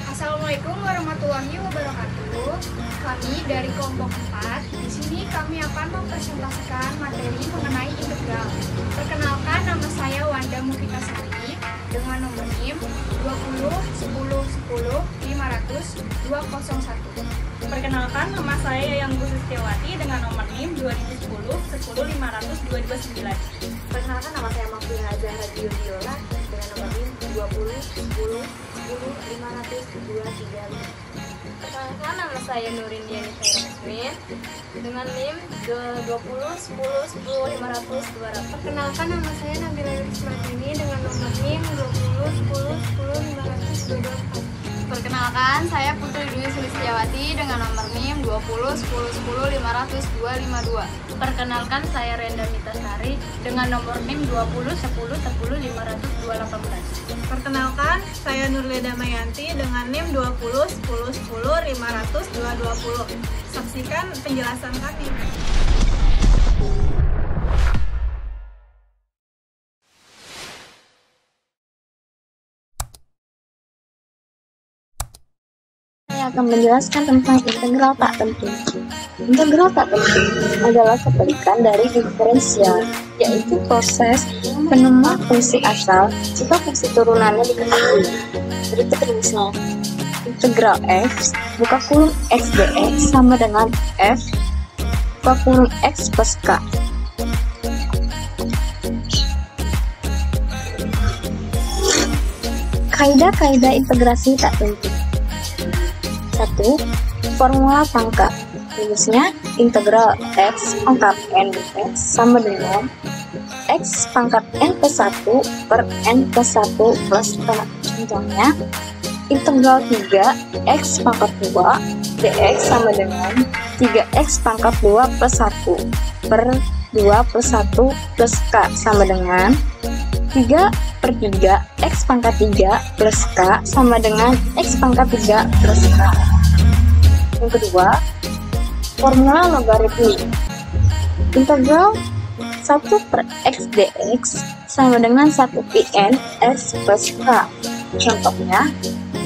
Assalamualaikum warahmatullahi wabarakatuh. Kami dari kelompok 4. Di sini kami akan mempresentasikan materi mengenai integral. Perkenalkan, nama saya Wanda Mufitasari dengan nomor NIM 20 10 10 500 201. Perkenalkan, nama saya Yayang Setiawati dengan nomor NIM 2010 10 500 229. Perkenalkan, nama saya Mafia Zahra Diola dengan nomor NIM 20 10 10 500 235. Perkenalkan, nama saya Nurin Diani Khairunismin dengan NIM 20 10 10 500 200. Perkenalkan, nama saya Nabila Rismatini dengan nomor NIM 20 10 10 500 224. Perkenalkan, saya Putri Dwi Sulistiawati dengan nomor NIM 20 10 10 500 252. Perkenalkan, saya Renda Mitasari dengan nomor NIM 20 10 10 500 218. Perkenalkan, saya Nurleda Mayanti dengan NIM 20 10 10 500 220. Saksikan penjelasan kami. Saya akan menjelaskan tentang integral tak tentu. Integral tak tentu adalah kebalikan dari diferensial, yaitu proses penemuan fungsi asal jika fungsi turunannya diketahui. Berikut rumusnya. Integral f buka kurung x dx sama dengan f buka kurung x plus k. Kaidah-kaidah integrasi tak tentu. 1. Formula pangkat. Rumusnya integral x pangkat n dx sama dengan x pangkat n plus 1 per n plus 1 plus k. Contohnya, integral 3 x pangkat 2 dx sama dengan 3x pangkat 2 plus 1 per 2 plus 1 plus k sama dengan 3 per 3 x pangkat 3 plus k sama dengan x pangkat 3 plus k. Yang kedua, formula logaritmik. Integral 1 per x dx sama dengan 1 pn x plus k. Contohnya,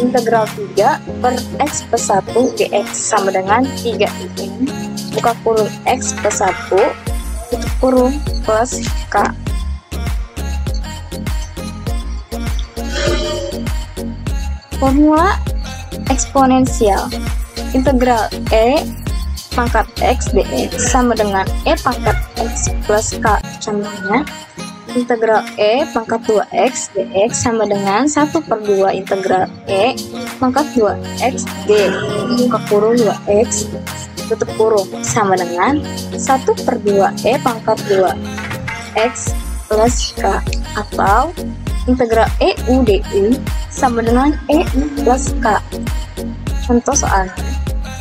integral 3 per x plus 1 dx sama dengan 3 in buka kurung x plus 1 tutup kurung plus k. Formula eksponensial. Integral e pangkat x dx sama dengan e pangkat x plus k. Contohnya, integral e pangkat 2x dx sama dengan 1 per 2 integral e pangkat 2x d buka kurung 2x tutup kurung sama dengan 1 per 2 e pangkat 2x plus k. Atau integral eu du sama dengan eu plus k. Contoh soal,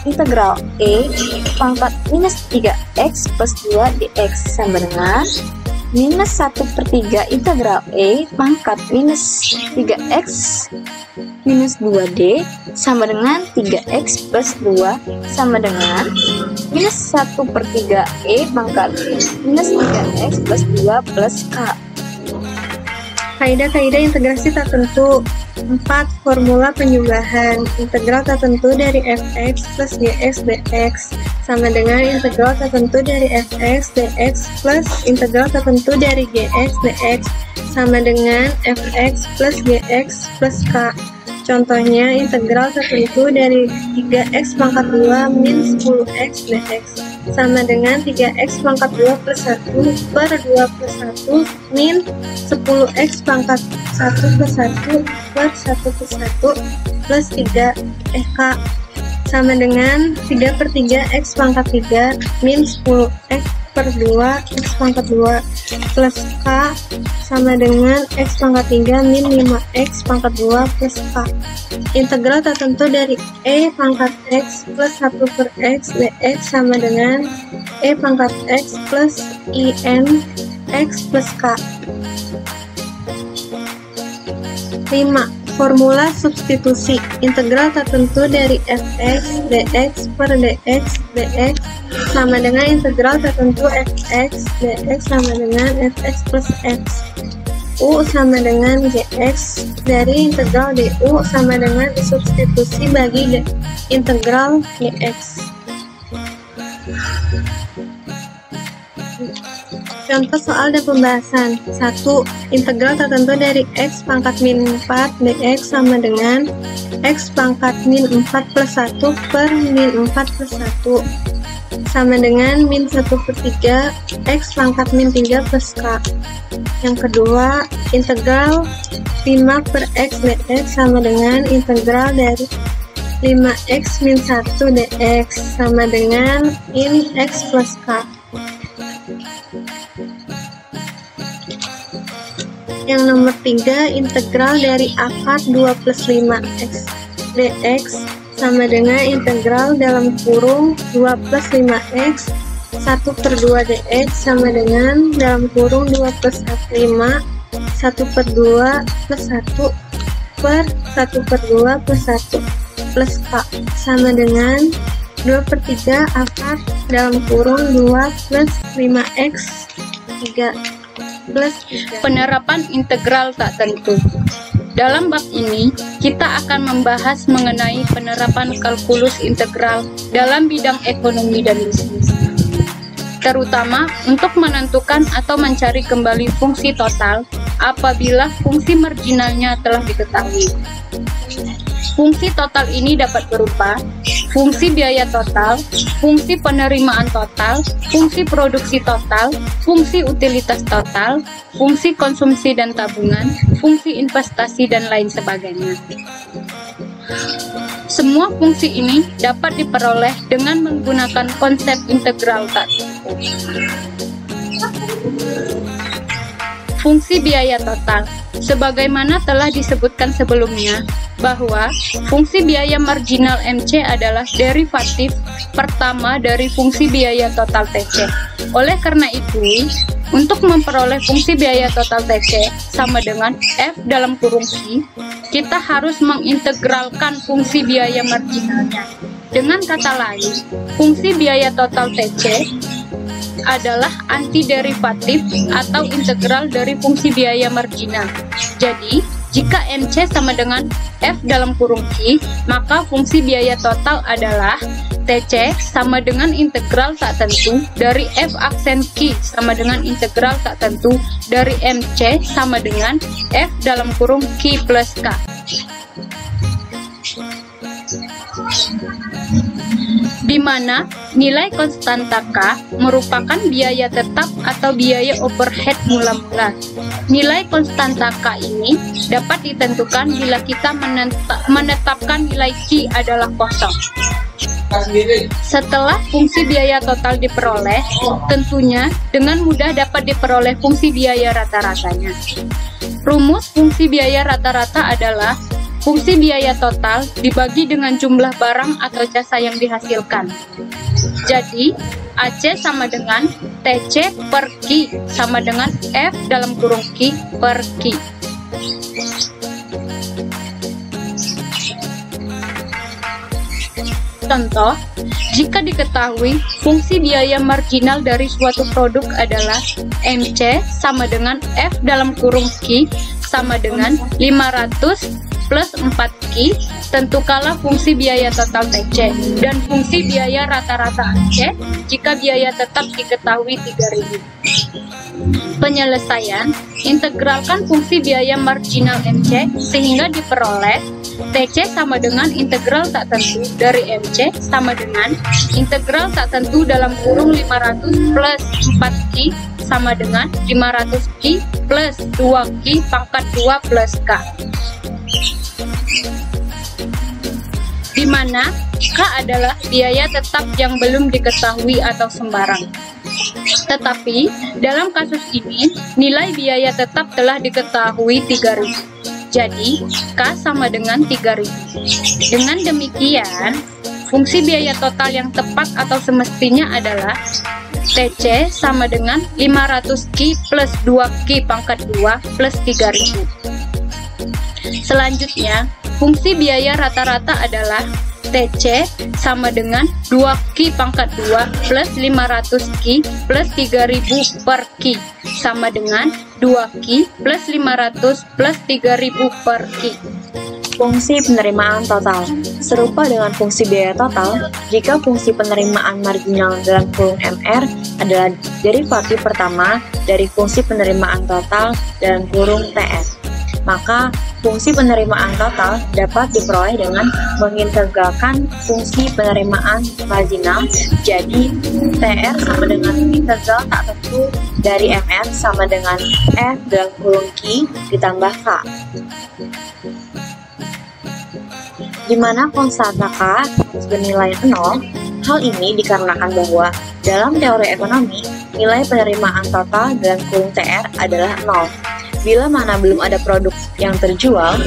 integral e pangkat minus 3x plus 2 dx sama dengan minus 1 per 3 integral e pangkat minus 3x minus 2d sama dengan 3x plus 2 sama dengan minus 1 per 3 e pangkat minus 3x plus 2 plus k. Kaidah-kaidah integrasi tak tentu. 4. Formula penjumlahan. Integral tak tentu dari fx plus gx dx sama dengan integral tak tentu dari fx dx plus integral tak tentu dari gx dx sama dengan fx plus gx plus k. Contohnya, integral tertentu dari 3x pangkat 2 min 10x dx sama dengan 3x pangkat 2 plus 1 per 2 plus 1 min 10x pangkat 1 plus 1 per 1 plus 1 plus 3 k sama dengan 3 per 3x pangkat 3 min 10x per 2 x pangkat 2 plus k sama dengan x pangkat 3 min 5x pangkat 2 plus k. Integral tak tentu dari e pangkat x plus 1 per x dx sama dengan e pangkat x plus in x plus k. 5. Formula substitusi. Integral tak tentu dari fx dx per dx dx sama dengan integral tak tentu fx dx sama dengan fx plus x. U sama dengan GX dari integral DU sama dengan substitusi bagi integral GX. Contoh soal dan pembahasan. 1. Integral tertentu dari X pangkat min 4 dx sama dengan X pangkat min 4 plus 1 per min 4 plus 1 sama dengan min 1/3 X pangkat min 3 plus K. Yang kedua, integral 5 per X dx sama dengan integral dari 5X min 1 dx sama dengan in X plus K. Yang nomor 3, integral dari akar 2 plus 5X dx sama dengan integral dalam kurung 2 plus 5X 1/2 dx sama dengan dalam kurung 2 plus 5 1/2 plus 1 per 1/2 plus 1 plus K sama dengan 2/3 akar dalam kurung 2 plus 5X 3 plus 3. Penerapan integral tak tentu. Dalam bab ini, kita akan membahas mengenai penerapan kalkulus integral dalam bidang ekonomi dan bisnis, terutama untuk menentukan atau mencari kembali fungsi total apabila fungsi marginalnya telah diketahui. Fungsi total ini dapat berupa fungsi biaya total, fungsi penerimaan total, fungsi produksi total, fungsi utilitas total, fungsi konsumsi dan tabungan, fungsi investasi, dan lain sebagainya. Semua fungsi ini dapat diperoleh dengan menggunakan konsep integral tak tentu. Fungsi biaya total. Sebagaimana telah disebutkan sebelumnya, bahwa fungsi biaya marginal MC adalah derivatif pertama dari fungsi biaya total TC. Oleh karena itu, untuk memperoleh fungsi biaya total TC sama dengan F dalam kurung Q, kita harus mengintegralkan fungsi biaya marginalnya. Dengan kata lain, fungsi biaya total TC adalah antiderivatif atau integral dari fungsi biaya marginal. Jadi, jika MC sama dengan F dalam kurung Q, maka fungsi biaya total adalah TC sama dengan integral tak tentu dari F aksen Q sama dengan integral tak tentu dari MC sama dengan F dalam kurung Q plus K. Di mana nilai konstanta K merupakan biaya tetap atau biaya overhead mula-mula. Nilai konstanta K ini dapat ditentukan bila kita menetapkan nilai Q adalah kosong. Setelah fungsi biaya total diperoleh, tentunya dengan mudah dapat diperoleh fungsi biaya rata-ratanya. Rumus fungsi biaya rata-rata adalah fungsi biaya total dibagi dengan jumlah barang atau jasa yang dihasilkan. Jadi, AC sama dengan TC per Q sama dengan F dalam kurung Q per Q. Contoh, jika diketahui fungsi biaya marginal dari suatu produk adalah MC sama dengan F dalam kurung Q sama dengan 500 plus 4Q, tentukanlah fungsi biaya total TC dan fungsi biaya rata-rata AC jika biaya tetap diketahui 3.000. Penyelesaian, integralkan fungsi biaya marginal MC sehingga diperoleh TC sama dengan integral tak tentu dari MC sama dengan integral tak tentu dalam kurung 500 plus 4Q sama dengan 500Q plus 2Q pangkat 2 plus K. Di mana K adalah biaya tetap yang belum diketahui atau sembarang. Tetapi, dalam kasus ini, nilai biaya tetap telah diketahui 3.000. Jadi, K sama dengan 3.000. Dengan demikian, fungsi biaya total yang tepat atau semestinya adalah TC sama dengan 500Q plus 2Q pangkat 2 plus 3.000. Selanjutnya, fungsi biaya rata-rata adalah TC sama dengan 2Q pangkat 2 plus 500Q plus 3000 per Q sama dengan 2Q plus 500 plus 3000 per Q. Fungsi penerimaan total serupa dengan fungsi biaya total jika fungsi penerimaan marginal dalam kurung MR adalah derivatif pertama dari fungsi penerimaan total dalam kurung TR. Maka fungsi penerimaan total dapat diperoleh dengan mengintegralkan fungsi penerimaan marginal, jadi TR sama dengan integral tak tentu dari MR sama dengan F dalam kurung Q ditambah K. Di mana konstanta K bernilai 0. Hal ini dikarenakan bahwa dalam teori ekonomi, nilai penerimaan total dalam kurung TR adalah 0. Bila mana belum ada produk yang terjual,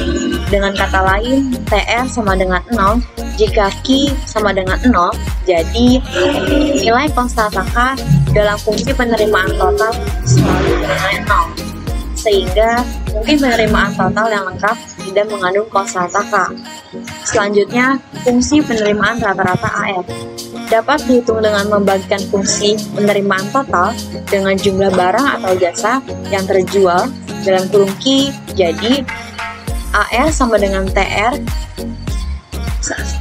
dengan kata lain, TR sama dengan 0, jika Q sama dengan 0, jadi nilai konstanta K dalam fungsi penerimaan total selalu bernilai 0. Sehingga mungkin penerimaan total yang lengkap tidak mengandung konstanta K. Selanjutnya, fungsi penerimaan rata-rata AR dapat dihitung dengan membagikan fungsi penerimaan total dengan jumlah barang atau jasa yang terjual dalam kurung Q, jadi AR sama dengan TR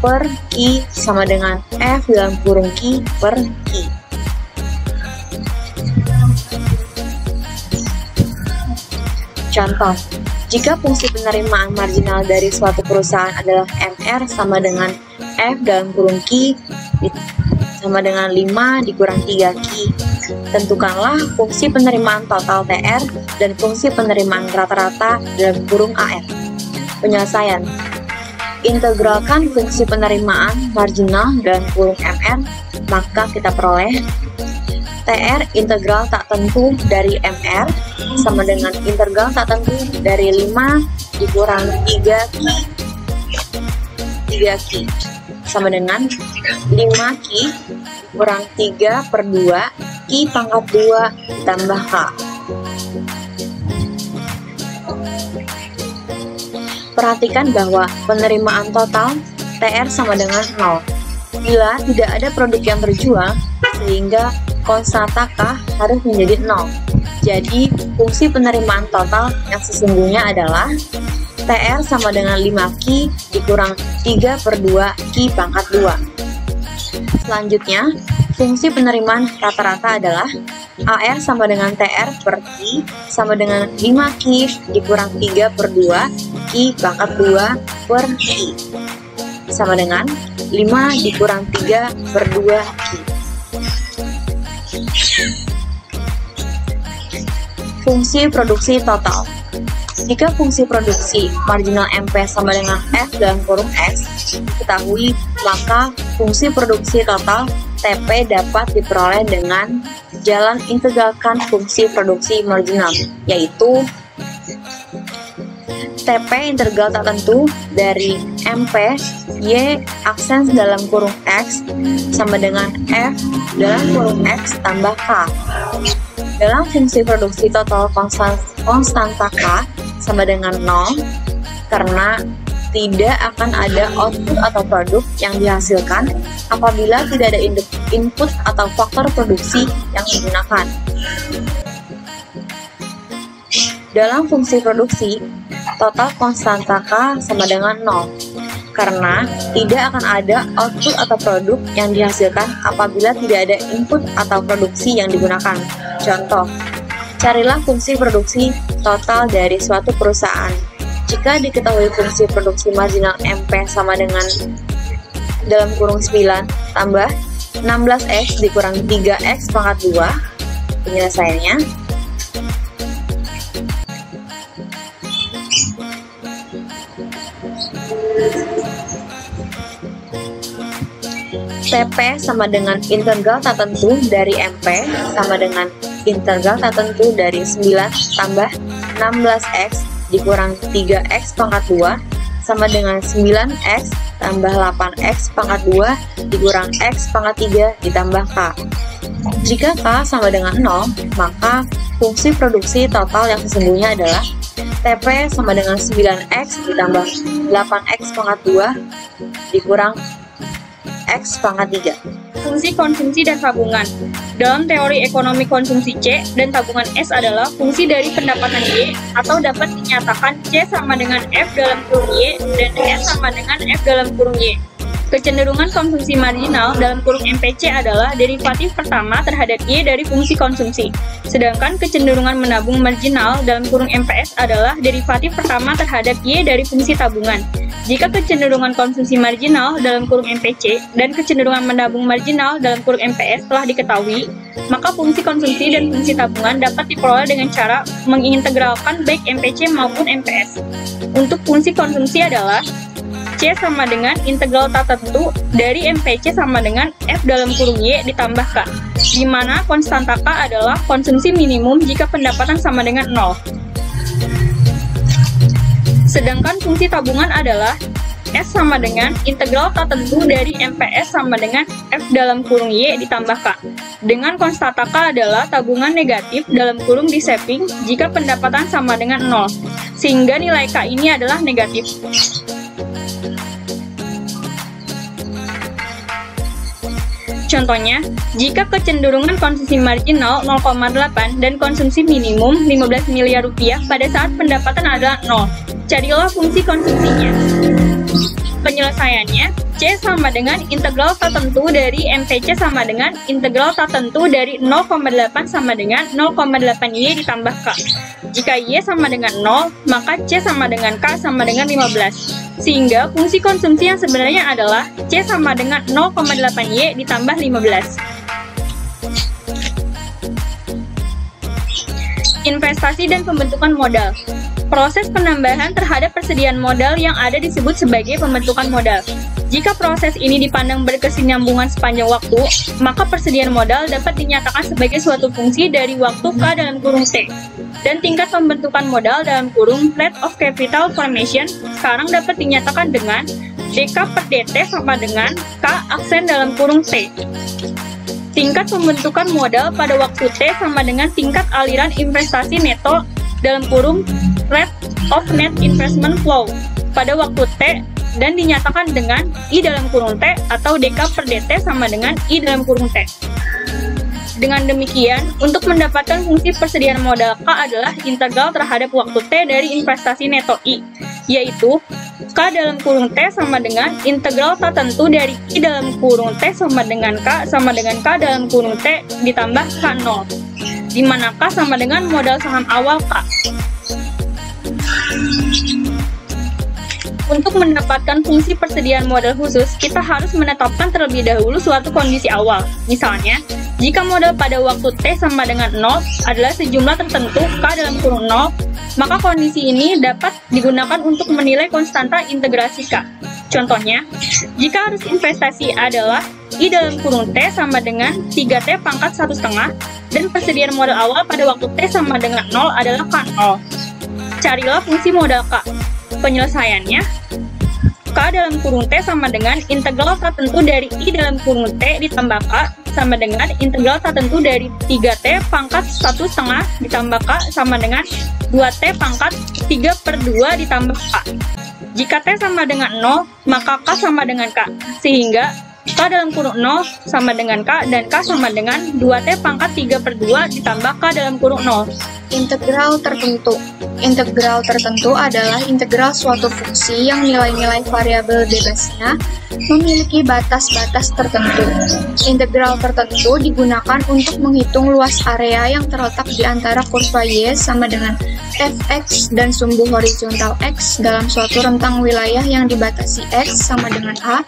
per Q sama dengan F dalam kurung Q per Q. Contoh, jika fungsi penerimaan marginal dari suatu perusahaan adalah MR sama dengan F dalam kurung Q sama dengan 5 dikurang 3Q, tentukanlah fungsi penerimaan total TR dan fungsi penerimaan rata-rata dalam kurung AR. Penyelesaian: integralkan fungsi penerimaan marginal dalam kurung MR, maka kita peroleh TR integral tak tentu dari MR sama dengan integral tak tentu dari 5 dikurang 3Q sama dengan 5Q kurang 3 per 2 Q pangkat 2 ditambah K. Perhatikan bahwa penerimaan total TR sama dengan 0 bila tidak ada produk yang terjual, sehingga konstanta K harus menjadi 0. Jadi, fungsi penerimaan total yang sesungguhnya adalah TR sama dengan 5Q dikurang 3 per 2 Q pangkat 2. Selanjutnya, fungsi penerimaan rata-rata adalah AR sama dengan TR per Q sama dengan 5Q dikurang 3 per 2 Q pangkat 2 per Q sama dengan 5 dikurang 3 per 2 Q. Fungsi produksi total. Jika fungsi produksi marginal MP sama dengan F dalam kurung X diketahui, maka fungsi produksi total TP dapat diperoleh dengan jalan integralkan fungsi produksi marginal, yaitu TP integral tak tentu dari MP Y aksen dalam kurung X sama dengan F dalam kurung X tambah K. Dalam fungsi produksi total konstanta K sama dengan 0 karena tidak akan ada output atau produk yang dihasilkan apabila tidak ada input atau faktor produksi yang digunakan. Dalam fungsi produksi, total konstanta K sama dengan 0 karena tidak akan ada output atau produk yang dihasilkan apabila tidak ada input atau produksi yang digunakan. Contoh, carilah fungsi produksi total dari suatu perusahaan. Jika diketahui fungsi produksi marginal MP sama dengan dalam kurung 9 tambah 16X dikurang 3X pangkat 2, penyelesaiannya TP sama dengan integral tak tentu dari MP sama dengan integral tak tentu dari 9 tambah 16X dikurang 3X pangkat 2 sama dengan 9X tambah 8X pangkat 2 dikurang X pangkat 3 ditambah K. Jika K sama dengan 0, maka fungsi produksi total yang sesungguhnya adalah TP sama dengan 9X ditambah 8X pangkat 2 dikurang X pangkat 3. Fungsi konsumsi dan tabungan. Dalam teori ekonomi, konsumsi C dan tabungan S adalah fungsi dari pendapatan Y atau dapat dinyatakan C sama dengan F dalam kurung Y dan S sama dengan F dalam kurung Y. Kecenderungan konsumsi marginal dalam kurung MPC adalah derivatif pertama terhadap Y dari fungsi konsumsi. Sedangkan kecenderungan menabung marginal dalam kurung MPS adalah derivatif pertama terhadap Y dari fungsi tabungan. Jika kecenderungan konsumsi marginal dalam kurung MPC dan kecenderungan menabung marginal dalam kurung MPS telah diketahui, maka fungsi konsumsi dan fungsi tabungan dapat diperoleh dengan cara mengintegralkan baik MPC maupun MPS. Untuk fungsi konsumsi adalah C sama dengan integral tak tertentu dari MPC sama dengan F dalam kurung Y ditambah K, di mana konstanta K adalah konsumsi minimum jika pendapatan sama dengan 0. Sedangkan fungsi tabungan adalah S sama dengan integral tak tertentu dari MPS sama dengan F dalam kurung Y ditambah K, dengan konstanta K adalah tabungan negatif dalam kurung di saving jika pendapatan sama dengan 0, sehingga nilai K ini adalah negatif. Contohnya, jika kecenderungan konsumsi marginal 0,8 dan konsumsi minimum 15 miliar rupiah pada saat pendapatan adalah 0, carilah fungsi konsumsinya. Penyelesaiannya, C sama dengan integral tak tertentu dari MPC sama dengan integral tak tertentu dari 0,8 sama dengan 0,8Y ditambah K. Jika Y sama dengan 0, maka C sama dengan K sama dengan 15. Sehingga fungsi konsumsi yang sebenarnya adalah C sama dengan 0,8Y ditambah 15. Investasi dan pembentukan modal. Proses penambahan terhadap persediaan modal yang ada disebut sebagai pembentukan modal. Jika proses ini dipandang berkesinambungan sepanjang waktu, maka persediaan modal dapat dinyatakan sebagai suatu fungsi dari waktu K dalam kurung T. Dan tingkat pembentukan modal dalam kurung rate of capital formation sekarang dapat dinyatakan dengan DK per DT sama dengan K aksen dalam kurung T. Tingkat pembentukan modal pada waktu T sama dengan tingkat aliran investasi neto dalam kurung rate of net investment flow pada waktu T dan dinyatakan dengan I dalam kurung T atau DK per DT sama dengan I dalam kurung T. Dengan demikian, untuk mendapatkan fungsi persediaan modal K adalah integral terhadap waktu T dari investasi neto I, yaitu K dalam kurung T sama dengan integral tak tentu dari I dalam kurung T sama dengan K K dalam kurung T ditambah K0, di mana K sama dengan modal saham awal K. Untuk mendapatkan fungsi persediaan modal khusus, kita harus menetapkan terlebih dahulu suatu kondisi awal. Misalnya, jika modal pada waktu T sama dengan 0 adalah sejumlah tertentu K dalam kurung 0, maka kondisi ini dapat digunakan untuk menilai konstanta integrasi K. Contohnya, jika arus investasi adalah I dalam kurung T sama dengan 3T pangkat 1,5 dan persediaan modal awal pada waktu T sama dengan 0 adalah K0. Carilah fungsi modal K. Penyelesaiannya, K dalam kurung T sama dengan integral tertentu dari I dalam kurung T ditambah K sama dengan integral tertentu dari 3T pangkat 1,5 ditambah K sama dengan 2T pangkat 3/2 ditambah K. Jika T sama dengan 0, maka K sama dengan K, sehingga K dalam kurung 0 sama dengan K dan K sama dengan 2T pangkat 3/2 ditambah K dalam kurung 0. Integral tertentu. Integral tertentu adalah integral suatu fungsi yang nilai-nilai variabel bebasnya memiliki batas-batas tertentu. Integral tertentu digunakan untuk menghitung luas area yang terletak di antara kurva Y sama dengan fx dan sumbu horizontal x dalam suatu rentang wilayah yang dibatasi x sama dengan A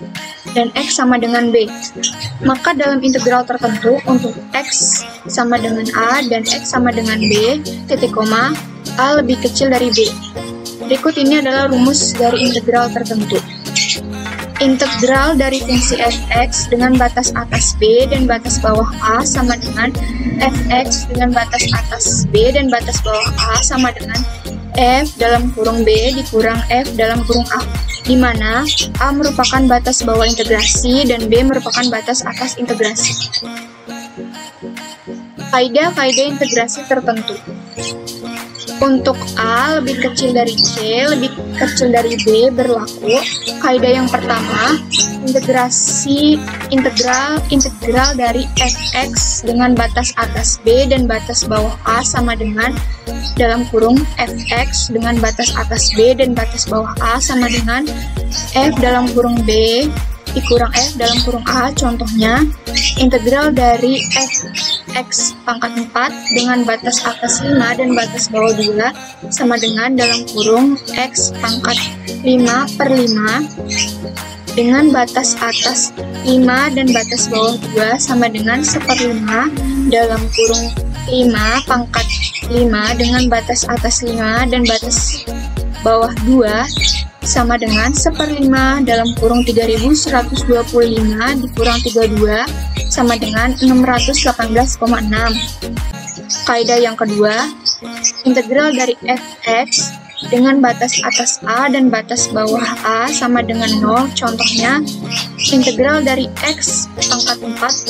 dan x sama dengan B. Maka dalam integral tertentu untuk x sama dengan A dan x sama dengan B, titik koma, A lebih kecil dari B. Berikut ini adalah rumus dari integral tertentu. Integral dari fungsi fx dengan batas atas B dan batas bawah A sama dengan fx dengan batas atas B dan batas bawah A sama dengan f dalam kurung B dikurang f dalam kurung A, di mana A merupakan batas bawah integrasi dan B merupakan batas atas integrasi. Kaidah integrasi tertentu. Untuk A lebih kecil dari C, lebih kecil dari B berlaku kaidah yang pertama, integral dari fx dengan batas atas B dan batas bawah A sama dengan dalam kurung fx dengan batas atas B dan batas bawah A sama dengan f dalam kurung B dikurang f dalam kurung A. Contohnya, integral dari fx pangkat 4 dengan batas atas 5 dan batas bawah 2 sama dengan dalam kurung x pangkat 5 per 5 dengan batas atas 5 dan batas bawah 2 sama dengan 1/5 dalam kurung 5 pangkat 5 dengan batas atas 5 dan batas bawah 2 sama dengan 1/5 dalam kurung 3125 dikurang 32 sama dengan 618,6. Kaidah yang kedua, integral dari fx dengan batas atas A dan batas bawah A sama dengan 0. Contohnya, integral dari x pangkat 4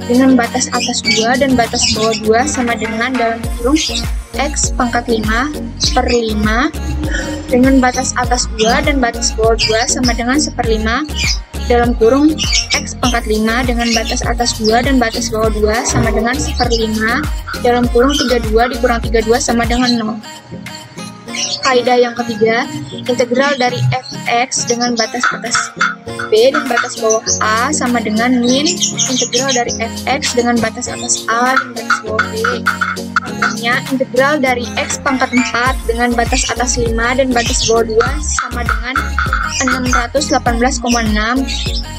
dengan batas atas 2 dan batas bawah 2 sama dengan dalam kurung x pangkat 5 per 5 dengan batas atas 2 dan batas bawah 2 sama dengan 1/5 dalam kurung x pangkat 5 dengan batas atas 2 dan batas bawah 2 sama dengan 1/5 dalam kurung 32 dikurang 32 sama dengan 0. Kaidah yang ketiga, integral dari fx dengan batas atas B dan batas bawah A sama dengan min integral dari fx dengan batas atas A dan batas bawah B. Contohnya, integral dari x pangkat 4 dengan batas atas 5 dan batas bawah 2 sama dengan 618,6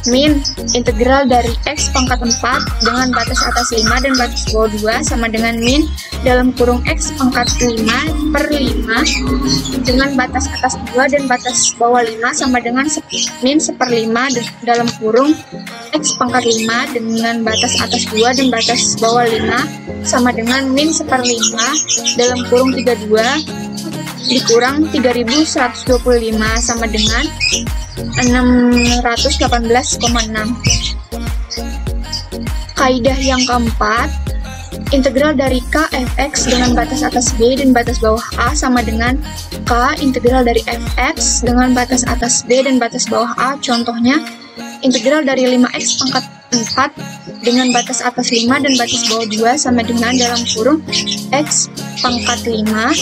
min integral dari x pangkat 4 dengan batas atas 5 dan batas bawah 2 sama dengan min dalam kurung x pangkat 5 per 5 dengan batas atas 2 dan batas bawah 5 sama dengan min 1/5 dalam kurung x pangkat 5 dengan batas atas 2 dan batas bawah 5 sama dengan min 1/5 dalam kurung 32 dikurang 3125 sama dengan 618,6. Kaidah yang keempat, integral dari k fx dengan batas atas B dan batas bawah A sama dengan k integral dari fx dengan batas atas B dan batas bawah A. Contohnya, integral dari 5x pangkat 4 dengan batas atas 5 dan batas bawah 2 sama dengan dalam kurung x pangkat 5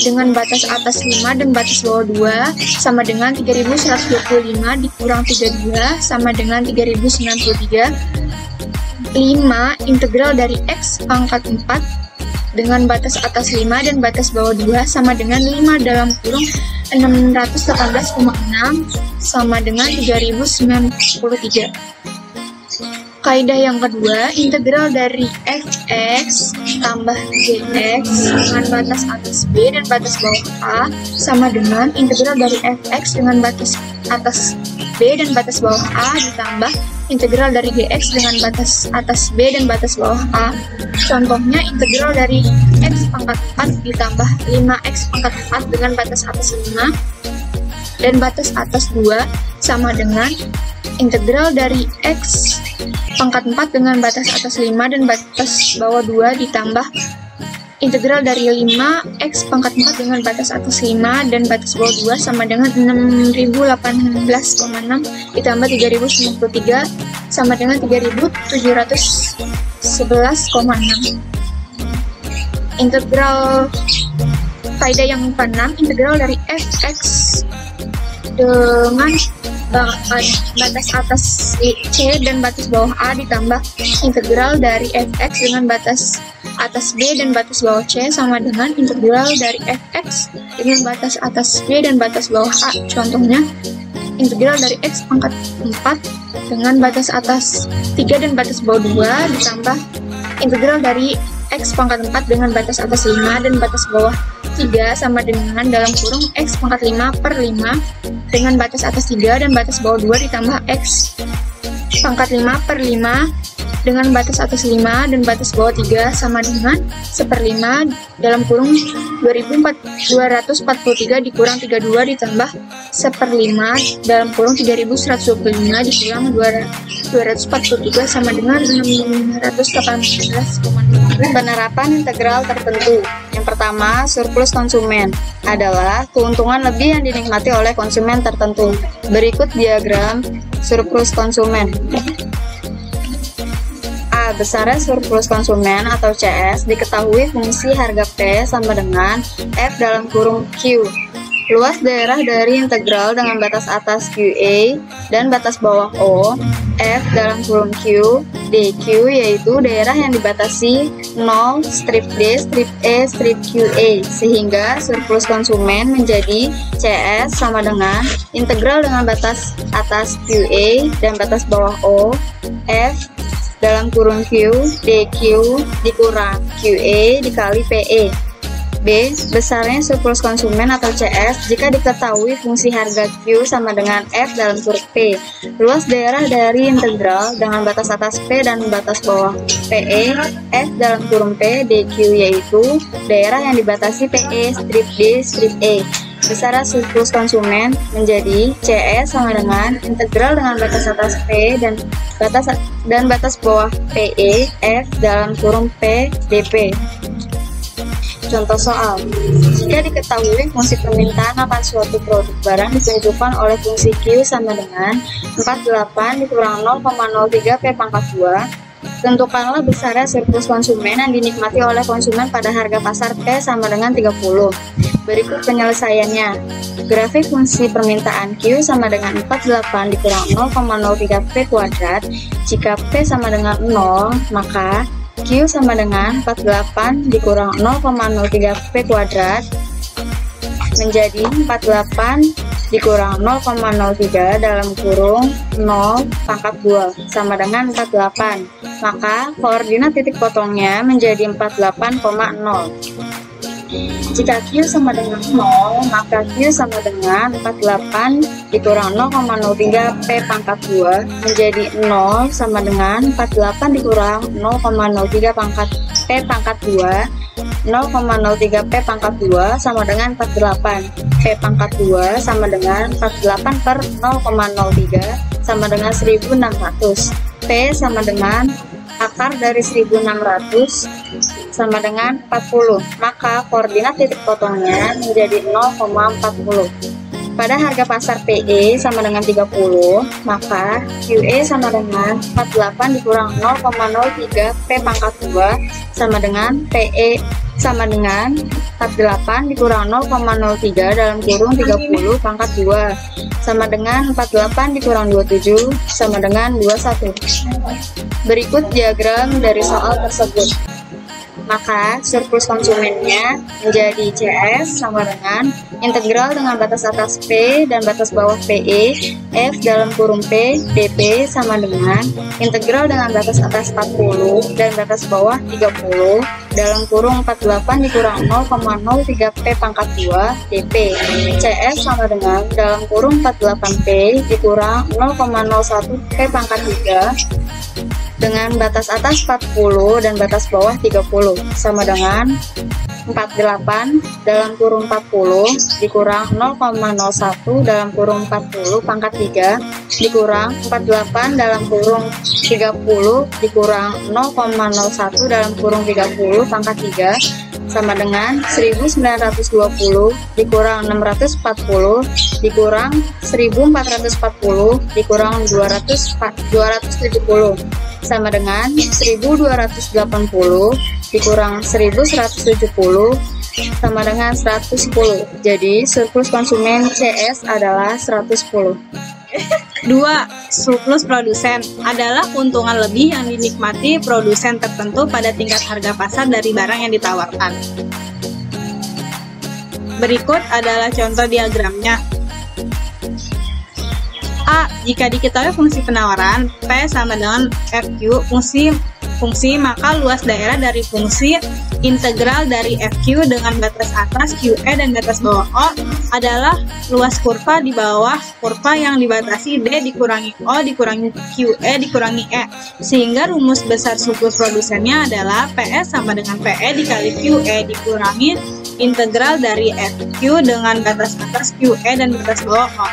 dengan batas atas 5 dan batas bawah 2 sama dengan 3125 dikurang 32 sama dengan 3093. 5 integral dari x pangkat 4 dengan batas atas 5 dan batas bawah 2 sama dengan 5 dalam kurung 618,6 sama dengan 3093. Kaidah yang kedua, integral dari fx tambah gx dengan batas atas B dan batas bawah A sama dengan integral dari fx dengan batas atas B dan batas bawah A ditambah integral dari gx dengan batas atas B dan batas bawah A. Contohnya, integral dari x pangkat 4 ditambah 5x pangkat 4 dengan batas atas 5 dan batas atas 2 sama dengan integral dari x pangkat 4 dengan batas atas 5 dan batas bawah 2 ditambah integral dari 5x pangkat 4 dengan batas atas 5 dan batas bawah 2 sama dengan 6018,6 ditambah 3093 sama dengan 3711,6. Integral kaidah yang ke-6, integral dari fx dengan batas atas C dan batas bawah A ditambah integral dari fx dengan batas atas B dan batas bawah C sama dengan integral dari fx dengan batas atas B dan batas bawah A. Contohnya, integral dari x pangkat 4 dengan batas atas 3 dan batas bawah 2 ditambah integral dari x pangkat 4 dengan batas atas 5 dan batas bawah 3 sama dengan dalam kurung x pangkat 5 per 5 dengan batas atas 3 dan batas bawah 2 ditambah x pangkat 5 per 5 dengan batas atas 5 dan batas bawah 3 sama dengan 1/5 dalam kurung 243 dikurang 32 ditambah 1/5 dalam kurung 3125 dikurang 243 sama dengan 618,5. Penerapan integral tertentu. Yang pertama, surplus konsumen adalah keuntungan lebih yang dinikmati oleh konsumen tertentu. Berikut diagram surplus konsumen. A. Besarnya surplus konsumen atau CS diketahui fungsi harga P sama dengan F dalam kurung Q. Luas daerah dari integral dengan batas atas QA dan batas bawah O, F dalam kurung Q, DQ yaitu daerah yang dibatasi 0, strip D, strip E, strip QA, sehingga surplus konsumen menjadi CS sama dengan integral dengan batas atas QA dan batas bawah O, F dalam kurung Q, DQ dikurang QA dikali PE. B. Besarnya surplus konsumen atau CS jika diketahui fungsi harga Q sama dengan F dalam kurung P. Luas daerah dari integral dengan batas atas P dan batas bawah PE, F dalam kurung P, DQ yaitu daerah yang dibatasi PE, strip D, strip E. Besarnya surplus konsumen menjadi CS sama dengan integral dengan batas atas P dan batas bawah PE, F dalam kurung P, DP. Contoh soal, jika diketahui fungsi permintaan akan suatu produk barang ditunjukkan oleh fungsi Q sama dengan 48 dikurang 0,03 P pangkat 2, tentukanlah besarnya surplus konsumen yang dinikmati oleh konsumen pada harga pasar P sama dengan 30. Berikut penyelesaiannya. Grafik fungsi permintaan Q sama dengan 48 dikurang 0,03 P kuadrat. Jika P sama dengan 0, maka Q sama dengan 48 dikurang 0,03 P kuadrat menjadi 48 dikurang 0,03 dalam kurung 0 pangkat 2 sama dengan 48. Maka koordinat titik potongnya menjadi 48,0. Jika Q sama dengan 0, maka Q sama dengan 48 dikurang 0,03 P pangkat 2 menjadi 0 sama dengan 48 dikurang 0,03 pangkat P pangkat 2. 0,03 P pangkat 2 sama dengan 48. P pangkat 2 sama dengan 48 per 0,03 sama dengan 1600. P sama dengan akar dari 1600 sama dengan 40, maka koordinat titik potongnya menjadi 0,40. Pada harga pasar PE sama dengan 30, maka QE sama dengan 48 dikurang 0,03 P pangkat 2 sama dengan PE sama dengan 48 dikurang 0,03 dalam kurung 30 pangkat 2 sama dengan 48 dikurang 27 sama dengan 21. Berikut diagram dari soal tersebut. Maka surplus konsumennya menjadi CS sama dengan integral dengan batas atas P dan batas bawah PE, F dalam kurung P, DP sama dengan integral dengan batas atas 40 dan batas bawah 30 dalam kurung 48 dikurang 0,03 P pangkat 2 DP. CS sama dengan dalam kurung 48P dikurang 0,01 P pangkat 3 dengan batas atas 40 dan batas bawah 30 sama dengan 48 dalam kurung 40 dikurang 0,01 dalam kurung 40 pangkat 3 dikurang 48 dalam kurung 30 dikurang 0,01 dalam kurung 30 pangkat 3 sama dengan 1920 dikurang 640 dikurang 1440 dikurang 270 sama dengan 1280 dikurang 1170 sama dengan 110. Jadi surplus konsumen CS adalah 110. 2. Surplus produsen adalah keuntungan lebih yang dinikmati produsen tertentu pada tingkat harga pasar dari barang yang ditawarkan. Berikut adalah contoh diagramnya. A. Jika diketahui fungsi penawaran P sama dengan FQ fungsi maka luas daerah dari fungsi integral dari FQ dengan batas atas QE dan batas bawah O adalah luas kurva di bawah kurva yang dibatasi D dikurangi O dikurangi QE dikurangi E. Sehingga rumus besar siklus produsennya adalah PS sama dengan PE dikali QE dikurangi integral dari FQ dengan batas atas QE dan batas bawah O.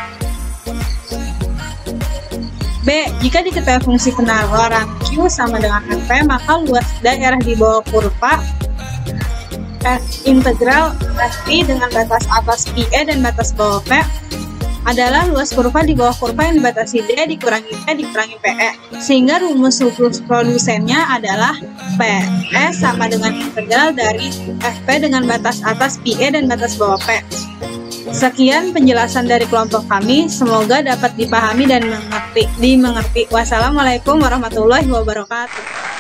B. Jika diketahui fungsi penalaran Q sama dengan FP, maka luas daerah di bawah kurva F integral FP dengan batas atas PE dan batas bawah P adalah luas kurva di bawah kurva yang dibatasi D dikurangi P dikurangi PE. Sehingga rumus siklus produsennya adalah PS sama dengan integral dari FP dengan batas atas PE dan batas bawah P. Sekian penjelasan dari kelompok kami, semoga dapat dipahami dan dimengerti. Wassalamualaikum warahmatullahi wabarakatuh.